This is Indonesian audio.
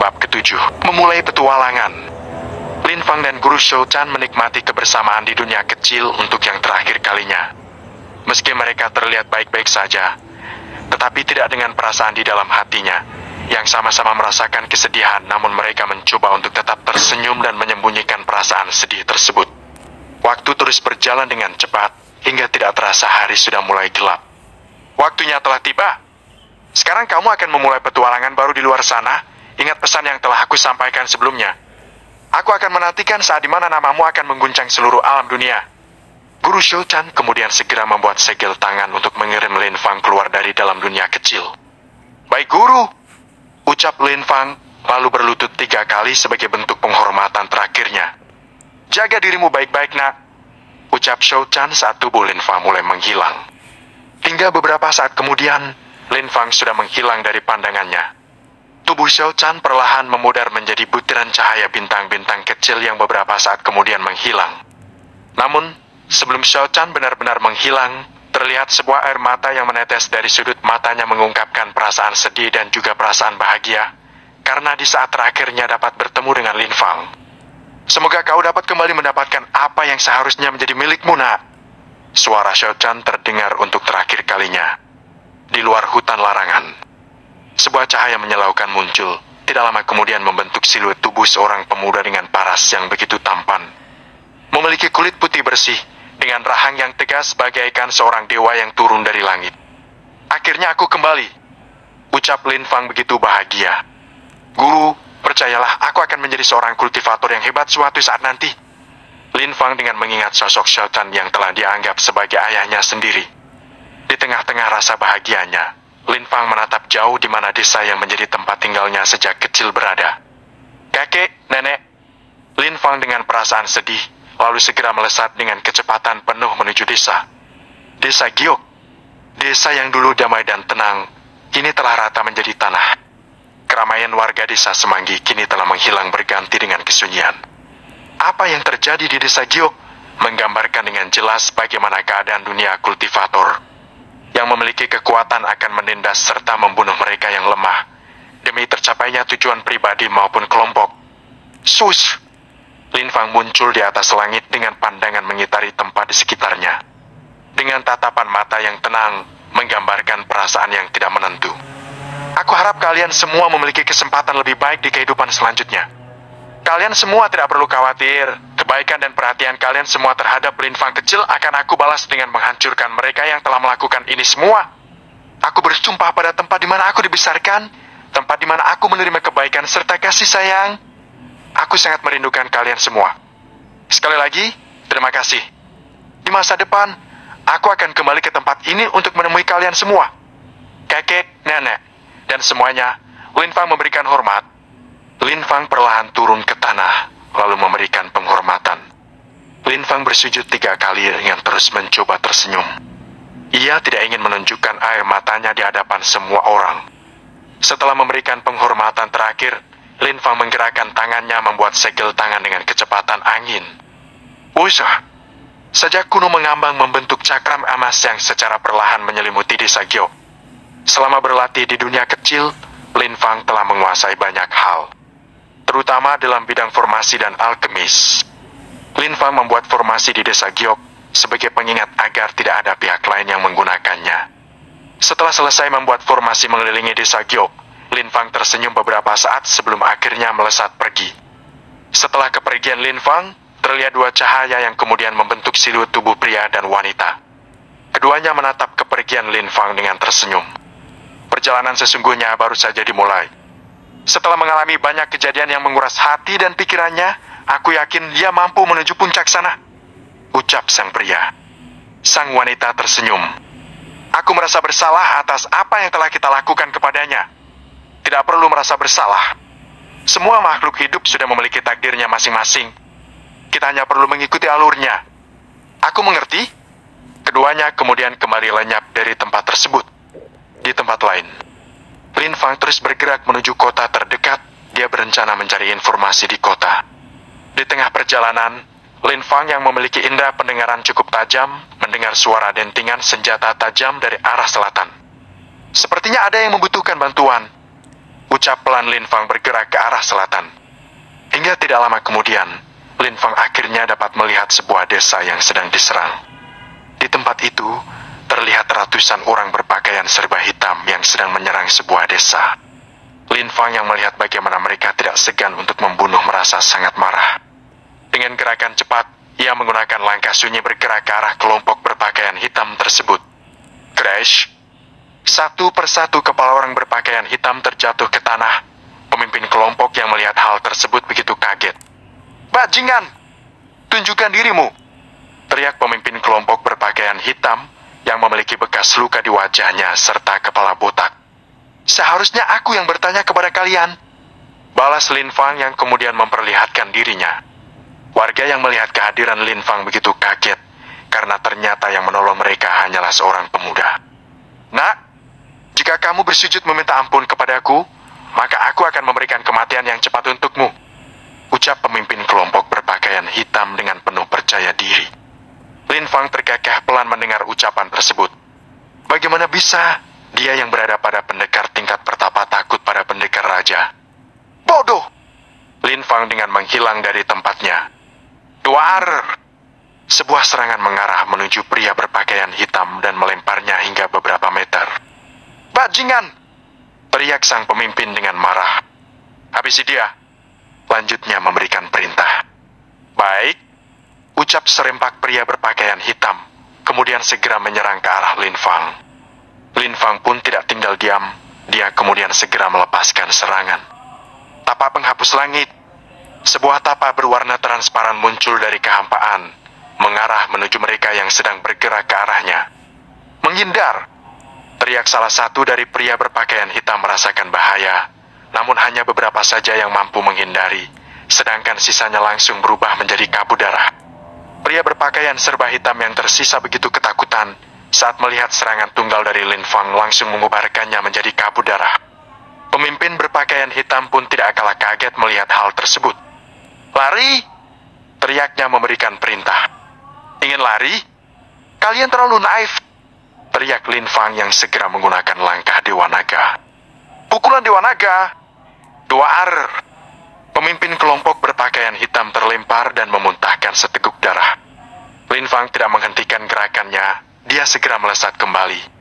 bab ke-7, memulai petualangan. Lin Fang dan Guru Shou Chan menikmati kebersamaan di dunia kecil untuk yang terakhir kalinya. Meski mereka terlihat baik-baik saja, tetapi tidak dengan perasaan di dalam hatinya, yang sama-sama merasakan kesedihan, namun mereka mencoba untuk tetap tersenyum dan menyembunyikan perasaan sedih tersebut. Waktu terus berjalan dengan cepat, hingga tidak terasa hari sudah mulai gelap. Waktunya telah tiba. Sekarang kamu akan memulai petualangan baru di luar sana. Ingat pesan yang telah aku sampaikan sebelumnya. Aku akan menantikan saat dimana namamu akan mengguncang seluruh alam dunia. Guru Shou Chan kemudian segera membuat segel tangan untuk mengirim Lin Fang keluar dari dalam dunia kecil. Baik Guru, ucap Lin Fang, lalu berlutut 3 kali sebagai bentuk penghormatan terakhirnya. Jaga dirimu baik-baik nak, ucap Shou Chan saat tubuh Lin Fang mulai menghilang. Hingga beberapa saat kemudian, Lin Fang sudah menghilang dari pandangannya. Tubuh Shou Chan perlahan memudar menjadi butiran cahaya bintang-bintang kecil yang beberapa saat kemudian menghilang. Namun, sebelum Shou Chan benar-benar menghilang, terlihat sebuah air mata yang menetes dari sudut matanya mengungkapkan perasaan sedih dan juga perasaan bahagia, karena di saat terakhirnya dapat bertemu dengan Lin Fang. Semoga kau dapat kembali mendapatkan apa yang seharusnya menjadi milikmu, nak. Suara Shou Chan terdengar untuk terakhir kalinya. Di luar hutan larangan, sebuah cahaya menyilaukan muncul, tidak lama kemudian membentuk siluet tubuh seorang pemuda dengan paras yang begitu tampan. Memiliki kulit putih bersih, dengan rahang yang tegas bagaikan seorang dewa yang turun dari langit. Akhirnya aku kembali, ucap Lin Fang begitu bahagia. Guru, percayalah aku akan menjadi seorang kultivator yang hebat suatu saat nanti. Lin Fang dengan mengingat sosok Shou Chan yang telah dianggap sebagai ayahnya sendiri. Di tengah-tengah rasa bahagianya, Lin Fang menatap jauh di mana desa yang menjadi tempat tinggalnya sejak kecil berada. Kakek, nenek, Lin Fang dengan perasaan sedih, lalu segera melesat dengan kecepatan penuh menuju desa. Desa Giok, desa yang dulu damai dan tenang, kini telah rata menjadi tanah. Keramaian warga desa Semanggi kini telah menghilang berganti dengan kesunyian. Apa yang terjadi di desa Giok menggambarkan dengan jelas bagaimana keadaan dunia kultivator, yang memiliki kekuatan akan menindas serta membunuh mereka yang lemah, demi tercapainya tujuan pribadi maupun kelompok. Sus! Lin Fang muncul di atas langit dengan pandangan mengitari tempat di sekitarnya. Dengan tatapan mata yang tenang, menggambarkan perasaan yang tidak menentu. Aku harap kalian semua memiliki kesempatan lebih baik di kehidupan selanjutnya. Kalian semua tidak perlu khawatir. Kebaikan dan perhatian kalian semua terhadap Lin Fang kecil akan aku balas dengan menghancurkan mereka yang telah melakukan ini semua. Aku bersumpah pada tempat di mana aku dibesarkan, tempat di mana aku menerima kebaikan serta kasih sayang. Aku sangat merindukan kalian semua. Sekali lagi, terima kasih. Di masa depan, aku akan kembali ke tempat ini untuk menemui kalian semua. Kakek, nenek, dan semuanya. Lin Fang memberikan hormat. Lin Fang perlahan turun ke tanah, lalu memberikan penghormatan. Lin Fang bersujud 3 kali dengan terus mencoba tersenyum. Ia tidak ingin menunjukkan air matanya di hadapan semua orang. Setelah memberikan penghormatan terakhir, Lin Fang menggerakkan tangannya membuat segel tangan dengan kecepatan angin. Usah! Sajak kuno mengambang membentuk cakram emas yang secara perlahan menyelimuti desa Giok. Selama berlatih di dunia kecil, Lin Fang telah menguasai banyak hal, terutama dalam bidang formasi dan alkemis. Lin Fang membuat formasi di desa Giok sebagai pengingat agar tidak ada pihak lain yang menggunakannya. Setelah selesai membuat formasi mengelilingi desa Giok, Lin Fang tersenyum beberapa saat sebelum akhirnya melesat pergi. Setelah kepergian Lin Fang, terlihat 2 cahaya yang kemudian membentuk siluet tubuh pria dan wanita. Keduanya menatap kepergian Lin Fang dengan tersenyum. Perjalanan sesungguhnya baru saja dimulai. Setelah mengalami banyak kejadian yang menguras hati dan pikirannya, aku yakin dia mampu menuju puncak sana, ucap sang pria. Sang wanita tersenyum. Aku merasa bersalah atas apa yang telah kita lakukan kepadanya. Tidak perlu merasa bersalah. Semua makhluk hidup sudah memiliki takdirnya masing-masing. Kita hanya perlu mengikuti alurnya. Aku mengerti. Keduanya kemudian kembali lenyap dari tempat tersebut. Di tempat lain, Lin Fang terus bergerak menuju kota terdekat. Dia berencana mencari informasi di kota. Di tengah perjalanan, Lin Fang yang memiliki indera pendengaran cukup tajam mendengar suara dentingan senjata tajam dari arah selatan. Sepertinya ada yang membutuhkan bantuan, Ucap pelan Lin Fang bergerak ke arah selatan. Hingga tidak lama kemudian, Lin Fang akhirnya dapat melihat sebuah desa yang sedang diserang. Di tempat itu, terlihat ratusan orang berpakaian serba hitam yang sedang menyerang sebuah desa. Lin Fang yang melihat bagaimana mereka tidak segan untuk membunuh merasa sangat marah. Dengan gerakan cepat, ia menggunakan langkah sunyi bergerak ke arah kelompok berpakaian hitam tersebut. Crash! Satu persatu kepala orang berpakaian hitam terjatuh ke tanah. Pemimpin kelompok yang melihat hal tersebut begitu kaget. "Bajingan! Tunjukkan dirimu!" teriak pemimpin kelompok berpakaian hitam yang memiliki bekas luka di wajahnya serta kepala botak. "Seharusnya aku yang bertanya kepada kalian," balas Lin Fang yang kemudian memperlihatkan dirinya. Warga yang melihat kehadiran Lin Fang begitu kaget karena ternyata yang menolong mereka hanyalah seorang pemuda. "Nak, jika kamu bersujud meminta ampun kepadaku, maka aku akan memberikan kematian yang cepat untukmu," ucap pemimpin kelompok berpakaian hitam dengan penuh percaya diri. Lin Fang terkekeh pelan mendengar ucapan tersebut. Bagaimana bisa dia yang berada pada pendekar tingkat pertapa takut pada pendekar raja? "Bodoh!" Lin Fang dengan menghilang dari tempatnya. "Duar!" Sebuah serangan mengarah menuju pria berpakaian hitam dan melemparnya hingga beberapa meter. "Bajingan!" teriak sang pemimpin dengan marah. "Habisi dia," lanjutnya memberikan perintah. "Baik," ucap serempak pria berpakaian hitam, kemudian segera menyerang ke arah Lin Fang. Lin Fang pun tidak tinggal diam, dia kemudian segera melepaskan serangan. Tapa penghapus langit. Sebuah tapa berwarna transparan muncul dari kehampaan, mengarah menuju mereka yang sedang bergerak ke arahnya. "Menghindar!" teriak salah satu dari pria berpakaian hitam merasakan bahaya, namun hanya beberapa saja yang mampu menghindari, sedangkan sisanya langsung berubah menjadi kabut darah. Pria berpakaian serba hitam yang tersisa begitu ketakutan saat melihat serangan tunggal dari Lin Fang langsung mengubarkannya menjadi kabut darah. Pemimpin berpakaian hitam pun tidak kalah kaget melihat hal tersebut. "Lari!" teriaknya memberikan perintah. "Ingin lari? Kalian terlalu naif!" teriak Lin Fang yang segera menggunakan langkah Dewa Naga. "Pukulan Dewa Naga!" "Duar!" Pemimpin kelompok berpakaian hitam terlempar dan memuntahkan seteguk darah. Lin Fang tidak menghentikan gerakannya, dia segera melesat kembali.